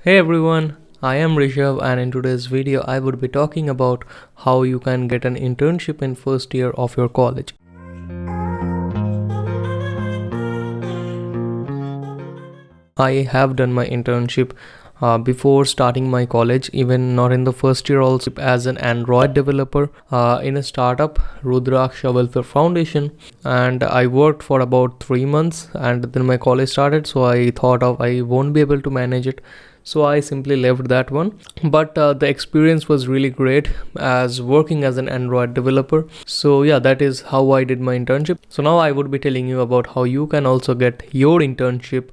Hey everyone, I am Rishabh and in today's video I would be talking about how you can get an internship in first year of your college. I have done my internship before starting my college, even not in the first year also, as an Android developer in a startup, Rudraksha Welfare Foundation, and I worked for about 3 months and then my college started, so I thought of I won't be able to manage it. So I simply left that one. But the experience was really great as working as an Android developer. So yeah, that is how I did my internship. So now I would be telling you about how you can also get your internship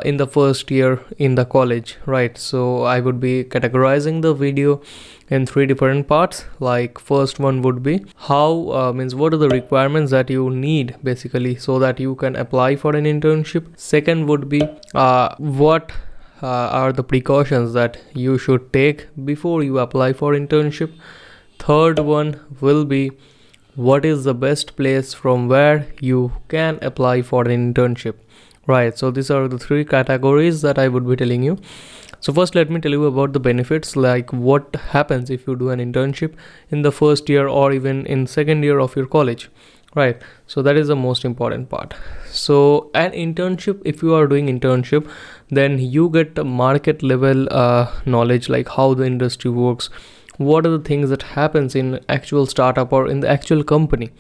in the first year in the college, right? So I would be categorizing the video in three different parts. Like first one would be how means what are the requirements that you need basically so that you can apply for an internship. Second would be what are the precautions that you should take before you apply for internship. Third one will be what is the best place from where you can apply for an internship, right? So these are the three categories that I would be telling you. So first let me tell you about the benefits, like what happens if you do an internship in the first year or even in second year of your college, right? So that is the most important part. So an internship, if you are doing internship, then you get a market level knowledge, like how the industry works, what are the things that happens in actual startup or in the actual company,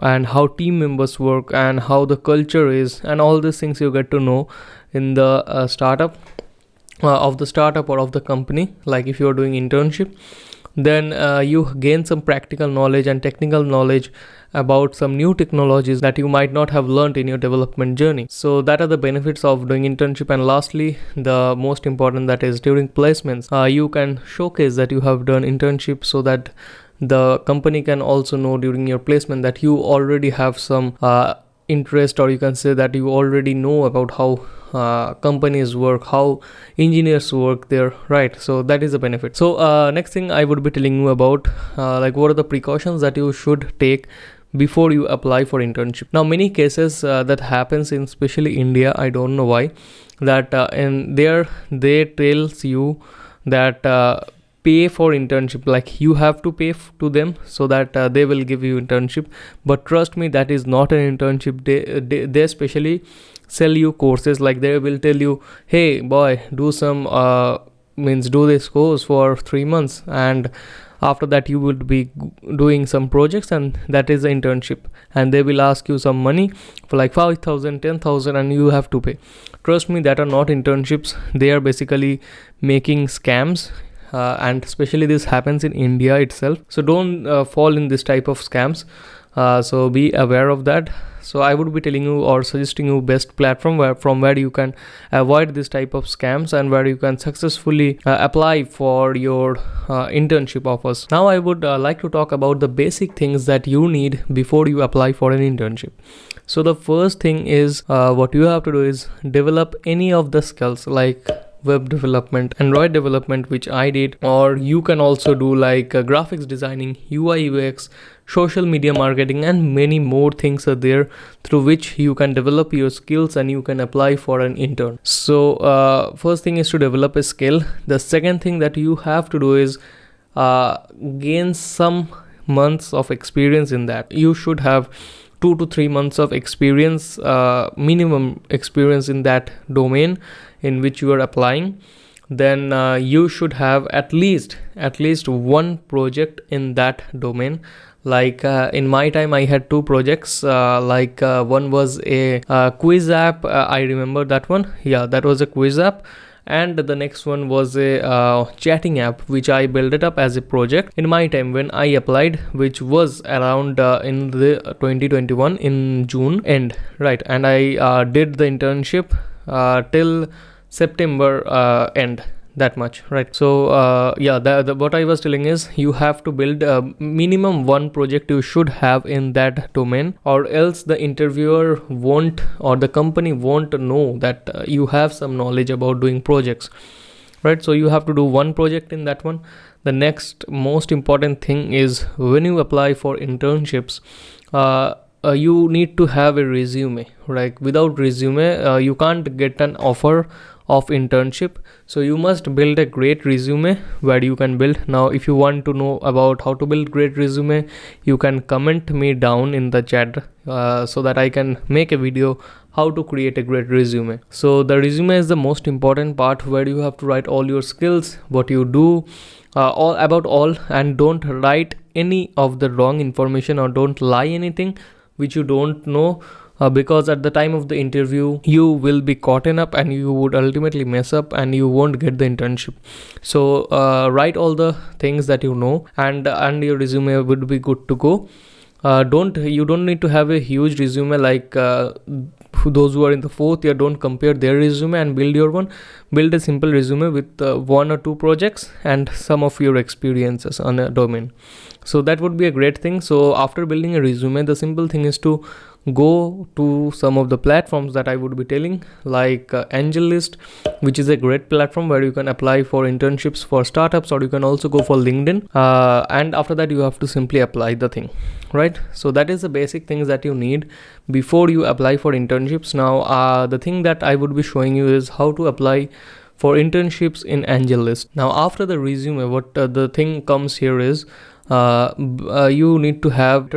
and how team members work and how the culture is, and all these things you get to know in the startup of the startup or of the company. Like if you are doing internship, then you gain some practical knowledge and technical knowledge about some new technologies that you might not have learned in your development journey. So that are the benefits of doing internship. And lastly, the most important, that is during placements, you can showcase that you have done internship so that the company can also know during your placement that you already have some interest, or you can say that you already know about how companies work, how engineers work there, right? So that is a benefit. So next thing I would be telling you about like what are the precautions that you should take before you apply for internship. Now many cases that happens in especially India, I don't know why, that in there they tells you that pay for internship, like you have to pay to them so that they will give you internship. But trust me, that is not an internship. They especially sell you courses, like they will tell you, hey boy, do some means do this course for 3 months, and after that you will be doing some projects, and that is the internship, and they will ask you some money for like 5,000 10,000 and you have to pay. Trust me, that are not internships. They are basically making scams, and especially this happens in India itself. So don't fall in this type of scams. So be aware of that. So I would be telling you or suggesting you best platform from where you can avoid this type of scams and where you can successfully apply for your internship offers. Now I would like to talk about the basic things that you need before you apply for an internship. So the first thing is what you have to do is develop any of the skills, like web development, Android development, which I did, or you can also do like graphics designing, UI UX, social media marketing, and many more things are there through which you can develop your skills and you can apply for an intern. So first thing is to develop a skill. The second thing that you have to do is gain some months of experience in that. You should have 2 to 3 months of experience, minimum experience in that domain in which you are applying. Then you should have at least one project in that domain. Like in my time I had 2 projects, one was a quiz app, I remember that one. Yeah, that was a quiz app. And the next one was a chatting app, which I built it up as a project in my time when I applied, which was around in the 2021 in June end, right? And I did the internship till September end, that much, right? So yeah, what I was telling is you have to build minimum one project you should have in that domain, or else the interviewer won't, or the company won't know that you have some knowledge about doing projects, right? So you have to do one project in that one. The next most important thing is when you apply for internships, you need to have a resume, right? Without resume you can't get an offer of internship. So you must build a great resume where you can build. Now if you want to know about how to build great resume, you can comment me down in the chat so that I can make a video how to create a great resume. So the resume is the most important part, where you have to write all your skills, what you do, all about all, and don't write any of the wrong information, or don't lie anything which you don't know, because at the time of the interview you will be caught up and you would ultimately mess up and you won't get the internship. So write all the things that you know, and your resume would be good to go. You don't need to have a huge resume like those who are in the fourth year. Don't compare their resume and build your one. Build a simple resume with 1 or 2 projects and some of your experiences on a domain. So that would be a great thing. So after building a resume, the simple thing is to go to some of the platforms that I would be telling, like AngelList, which is a great platform where you can apply for internships for startups, or you can also go for LinkedIn, and after that you have to simply apply the thing, right? So that is the basic things that you need before you apply for internships. Now the thing that I would be showing you is how to apply for internships in AngelList. Now after the resume, what the thing comes here is you need to have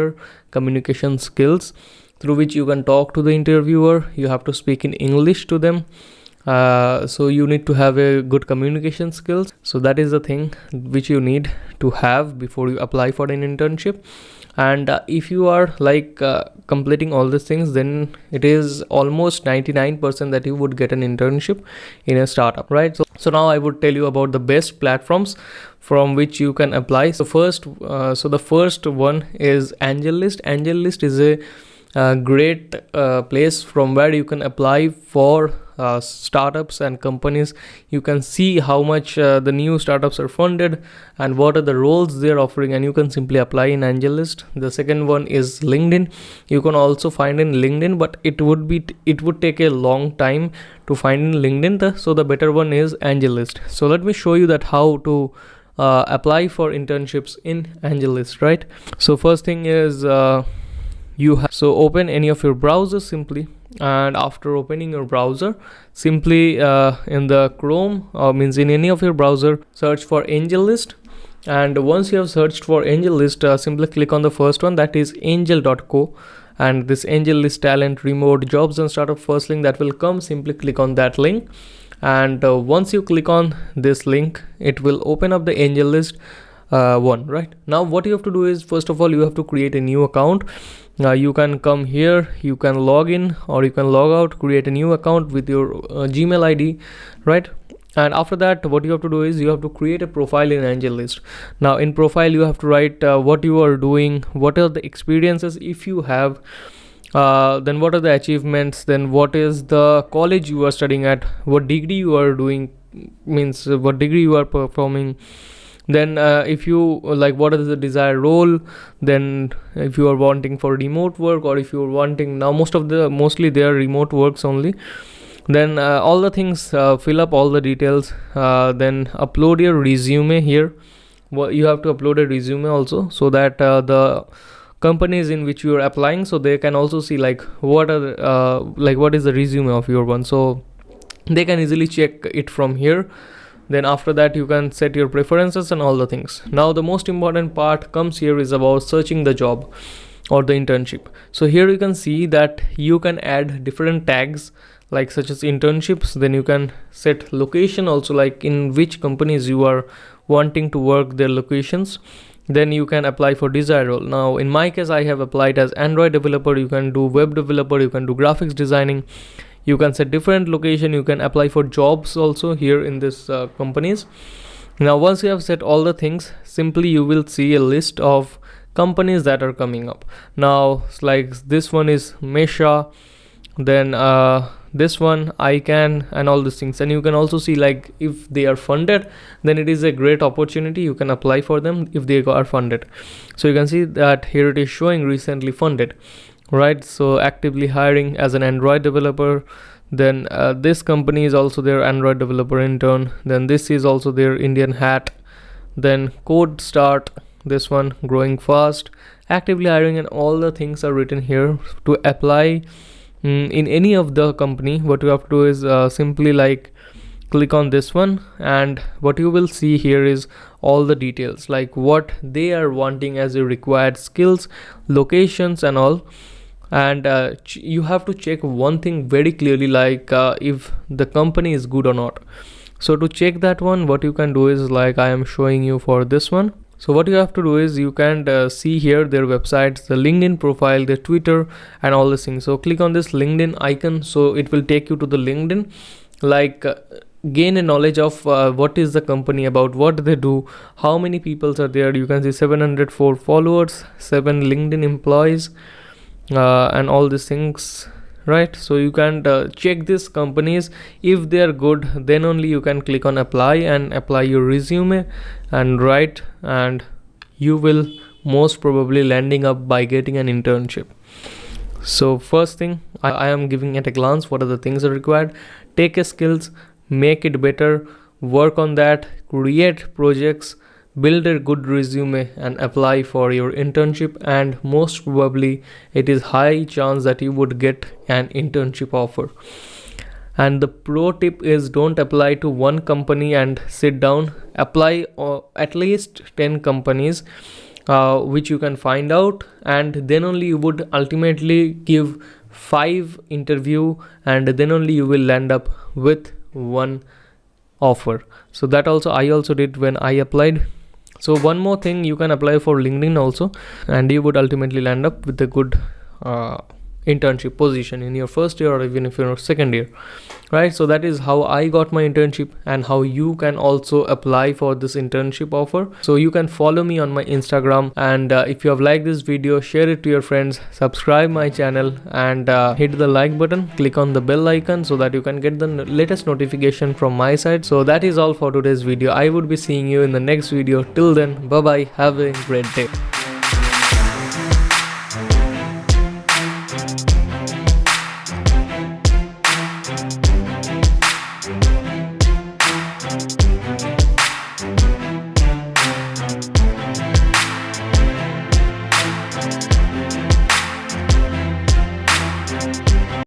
communication skills through which you can talk to the interviewer. You have to speak in English to them. So you need to have a good communication skills. So that is the thing which you need to have before you apply for an internship. And if you are like completing all these things, then it is almost 99% that you would get an internship in a startup, right? So now I would tell you about the best platforms from which you can apply. So the first one is AngelList. AngelList is a great place from where you can apply for startups and companies. You can see how much the new startups are funded and what are the roles they're offering, and you can simply apply in AngelList. The second one is LinkedIn. You can also find in LinkedIn, but it would take a long time to find in LinkedIn. So the better one is AngelList. So let me show you that how to apply for internships in AngelList, right? So first thing is so open any of your browsers simply, and after opening your browser, simply in the Chrome, means in any of your browser, search for AngelList. And once you have searched for AngelList, simply click on the first one, that is angel.co, and this AngelList talent remote jobs and startup, first link that will come, simply click on that link. And once you click on this link, it will open up the AngelList one, right? Now what you have to do is, first of all, you have to create a new account. You can come here, you can log in or you can log out, create a new account with your Gmail ID, right? And after that, what you have to do is you have to create a profile in AngelList. Now in profile, you have to write what you are doing, what are the experiences if you have, then what are the achievements, then what is the college you are studying at, what degree you are doing, means what degree you are performing, then if you like, what is the desired role, then if you are wanting for remote work, or if you are wanting, now mostly they are remote works only, then all the things, fill up all the details, then upload your resume here. You have to upload a resume also, so that the companies in which you are applying, so they can also see like what is the resume of your one, so they can easily check it from here. Then after that, you can set your preferences and all the things. Now the most important part comes here, is about searching the job or the internship. So here you can see that you can add different tags, like such as internships. Then you can set location also, like in which companies you are wanting to work, their locations. Then you can apply for desired role. Now in my case, I have applied as Android developer. You can do web developer, you can do graphics designing, you can set different location, you can apply for jobs also here in this companies. Now once you have set all the things, simply you will see a list of companies that are coming up. Now like this one is Mesha, then this one ICANN, and all these things. And you can also see like if they are funded, then it is a great opportunity, you can apply for them if they are funded. So you can see that here it is showing recently funded, right? So actively hiring as an Android developer. Then this company is also their Android developer intern. Then this is also their Indian Hat. Then Code Start, this one growing fast, actively hiring, and all the things are written here to apply in any of the company. What you have to do is simply like click on this one, and what you will see here is all the details, like what they are wanting as a required skills, locations and all. And you have to check one thing very clearly, like if the company is good or not. So to check that one, what you can do is, like I am showing you for this one. So what you have to do is, you can see here their websites, the LinkedIn profile, their Twitter and all these things. So click on this LinkedIn icon, so it will take you to the LinkedIn, like gain a knowledge of what is the company about, what they do, how many people are there. You can see 704 followers, 7 LinkedIn employees, and all these things, right? So you can check these companies. If they are good, then only you can click on apply and apply your resume and write, and you will most probably landing up by getting an internship. So first thing, I am giving at a glance what are the things are required. Take a skills, make it better, work on that, create projects, build a good resume and apply for your internship, and most probably it is high chance that you would get an internship offer. And the pro tip is, don't apply to one company and sit down. Apply at least 10 companies which you can find out, and then only you would ultimately give 5 interview, and then only you will land up with one offer. So that also I also did when I applied. So one more thing, you can apply for LinkedIn also, and you would ultimately land up with a good internship position in your first year or even if you're second year, right? So that is how I got my internship, and how you can also apply for this internship offer. So you can follow me on my Instagram, and if you have liked this video, share it to your friends, subscribe my channel, and hit the like button, click on the bell icon so that you can get the latest notification from my side. So that is all for today's video. I would be seeing you in the next video. Till then, bye bye, have a great day.